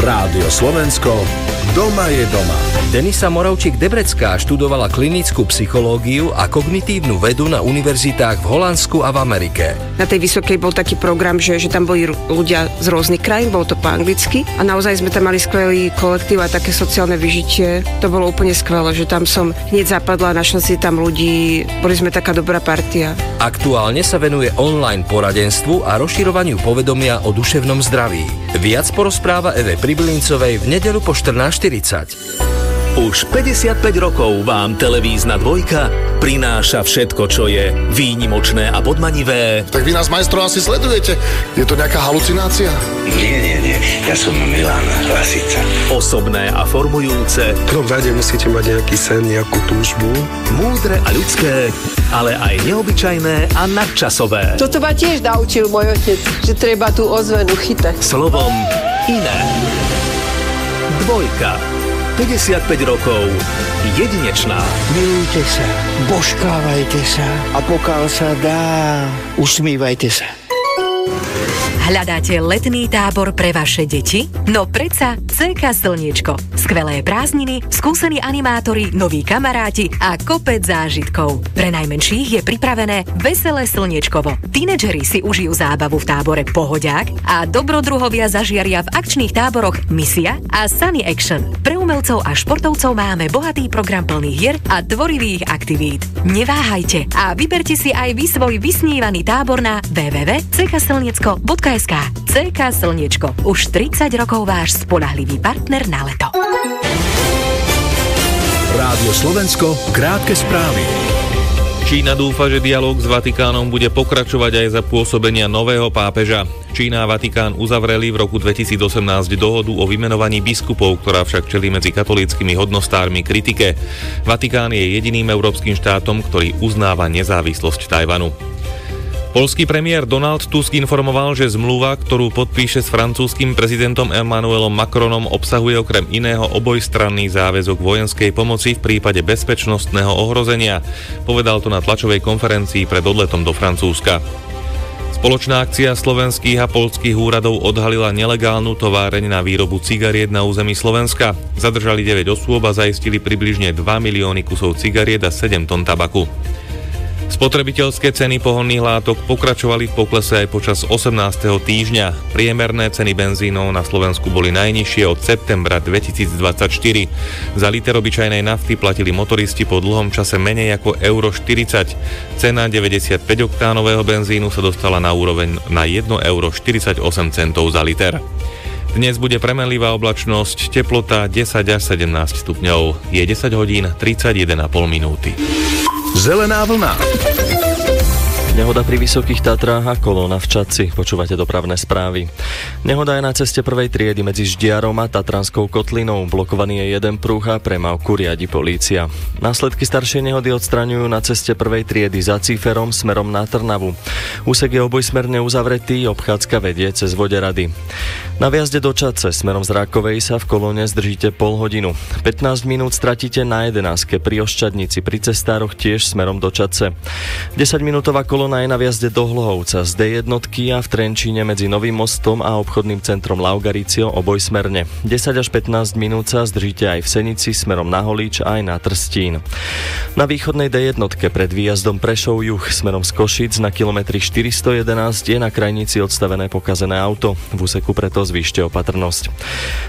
Rádio Slovensko, doma je doma. Denisa Moravčík-Debrecká študovala klinickú psychológiu a kognitívnu vedu na univerzitách v Holandsku a v Amerike. Na tej vysokej bol taký program, že tam boli ľudia z rôznych krajín, bolo to po anglicky a naozaj sme tam mali skvelý kolektív a také sociálne vyžitie. To bolo úplne skvelé, že tam som hneď zapadla, našla si tam ľudí, boli sme taká dobrá partia. Aktuálne sa venuje online poradenstvu a rozširovaniu povedomia o duševnom zdraví. Viac porozpráva Eve Pribylincovej v nedeľu po 14:40. Už 55 rokov vám televízna dvojka prináša všetko, čo je výnimočné a podmanivé. Tak vy nás, majstro, asi sledujete. Je to nejaká halucinácia? Nie. Ja som Milan Lasica. Osobné a formujúce. V prvom rade musíte mať nejaký sen, nejakú túžbu. Múdre a ľudské, ale aj neobyčajné a nadčasové. Toto ma tiež naučil môj otec, že treba tú ozvenu chytať. Slovom iné. Dvojka. 55 rokov. Jedinečná. Milujte sa, božkávajte sa a pokiaľ sa dá, usmívajte sa. Hľadáte letný tábor pre vaše deti? No predsa CK Slniečko. Skvelé prázdniny, skúsení animátori, noví kamaráti a kopec zážitkov. Pre najmenších je pripravené veselé slniečkovo. Tínedžeri si užijú zábavu v tábore Pohodiak a dobrodruhovia zažiaria v akčných táboroch Misia a Sunny Action. Pre umelcov a športovcov máme bohatý program plných hier a tvorivých aktivít. Neváhajte a vyberte si aj vy svoj vysnívaný tábor na www.ckslniecko.sk. CK Slniečko. Už 30 rokov váš spoľahlivý partner na leto. Rádio Slovensko, krátke správy. Čína dúfa, že dialóg s Vatikánom bude pokračovať aj za pôsobenia nového pápeža. Čína a Vatikán uzavreli v roku 2018 dohodu o vymenovaní biskupov, ktorá však čelí medzi katolíckymi hodnostármi kritike. Vatikán je jediným európskym štátom, ktorý uznáva nezávislosť Tajvanu. Poľský premiér Donald Tusk informoval, že zmluva, ktorú podpíše s francúzskym prezidentom Emmanuelom Macronom, obsahuje okrem iného obojstranný záväzok vojenskej pomoci v prípade bezpečnostného ohrozenia. Povedal to na tlačovej konferencii pred odletom do Francúzska. Spoločná akcia slovenských a poľských úradov odhalila nelegálnu továreň na výrobu cigariet na území Slovenska. Zadržali 9 osôb a zaistili približne 2 milióny kusov cigariet a 7 tón tabaku. Spotrebiteľské ceny pohonných látok pokračovali v poklese aj počas 18. týždňa. Priemerné ceny benzínov na Slovensku boli najnižšie od septembra 2024. Za liter obyčajnej nafty platili motoristi po dlhom čase menej ako euro 40. Cena 95-oktánového benzínu sa dostala na úroveň na 1,48 € za liter. Dnes bude premenlivá oblačnosť, teplota 10 až 17 stupňov. Je 10 hodín 31,5 minúty. Zelená vlna. Nehoda pri Vysokých Tatrách a kolóna v Čadci. Počúvate dopravné správy. Nehoda je na ceste prvej triedy medzi Ždiarom a Tatranskou kotlinou. Blokovaný je jeden pruh a premávku riadi polícia. Následky staršej nehody odstraňujú na ceste prvej triedy za Cíferom smerom na Trnavu. Úsek je obojsmerne uzavretý, obchádzka vedie cez Voderady. Na vjazde do Čadce smerom z Rákovej sa v kolóne zdržíte pol hodinu. 15 minút stratíte na 11 pri Oščadnici, pri cestároch tiež smerom do Čadce. 10-minútová kolóna je na vjazde do Hlohovca z D1 a v Trenčíne medzi Novým mostom a obchodným centrom Laugaricio obojsmerne. 10 až 15 minút sa zdržíte aj v Senici smerom na Holíč aj na Trstín. Na východnej D1 pred výjazdom Prešov juh smerom z Košic na kilometri 411 je na krajnici odstavené pokazené auto. V úseku preto zvýšte opatrnosť.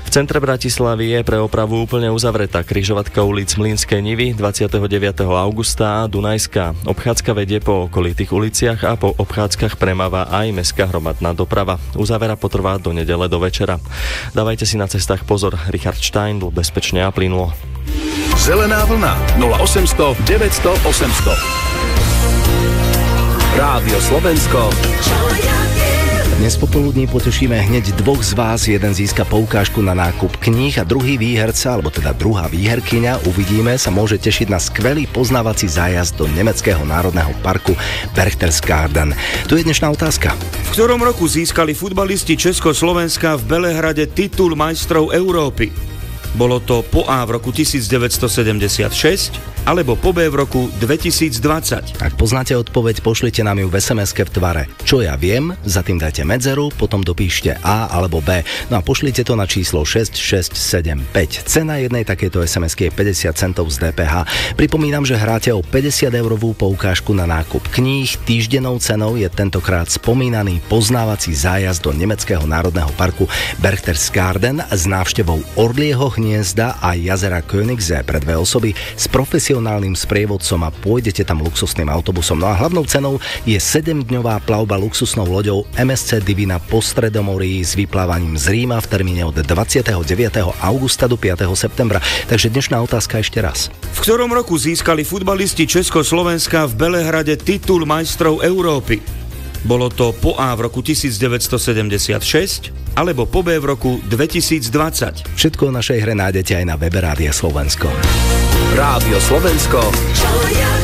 V centre Bratislavy je pre opravu úplne uzavretá križovatka ulic Mlynskej Nivy 29. augusta a Dunajská. Obchádzka vedie po okolitých uliciach a po obchádzkach premáva aj mestská hromadná doprava. Uzavera potrvá do nedele do večera. Dávajte si na cestách pozor. Richard Steindl, bezpečne a plynulo. Zelená vlna 0800 900 800. Rádio Slovensko. Dnes popoludní potešíme hneď dvoch z vás. Jeden získa poukážku na nákup kníh a druhý výherca, alebo teda druhá výherkyňa, uvidíme, sa môže tešiť na skvelý poznávací zájazd do nemeckého národného parku Berchtesgaden. Tu je dnešná otázka. V ktorom roku získali futbalisti Československa v Belehrade titul majstrov Európy? Bolo to po A v roku 1976, alebo po B v roku 2020. Ak poznáte odpoveď, pošlite nám ju v SMS-ke v tvare Čo ja viem, za tým dajte medzeru, potom dopíšte A alebo B. No a pošlite to na číslo 6675. Cena jednej takejto SMS-ky je 50 centov z DPH. Pripomínam, že hráte o 50-eurovú poukážku na nákup kníh. Týždennou cenou je tentokrát spomínaný poznávací zájazd do nemeckého národného parku Berchtesgaden s návštevou Orlieho hniezda a jazera Königssee pre 2 osoby s profesionálnym sprievodcom a pôjdete tam luxusným autobusom. No a hlavnou cenou je 7-dňová plavba luxusnou loďou MSC Divina po Stredomorí s vyplávaním z Ríma v termíne od 29. augusta do 5. septembra. Takže dnešná otázka ešte raz. V ktorom roku získali futbalisti Československa v Belehrade titul majstrov Európy? Bolo to po A v roku 1976 alebo po B v roku 2020. Všetko o našej hre nájdete aj na webe Rádia Slovensko. Rádio Slovensko. Čo ja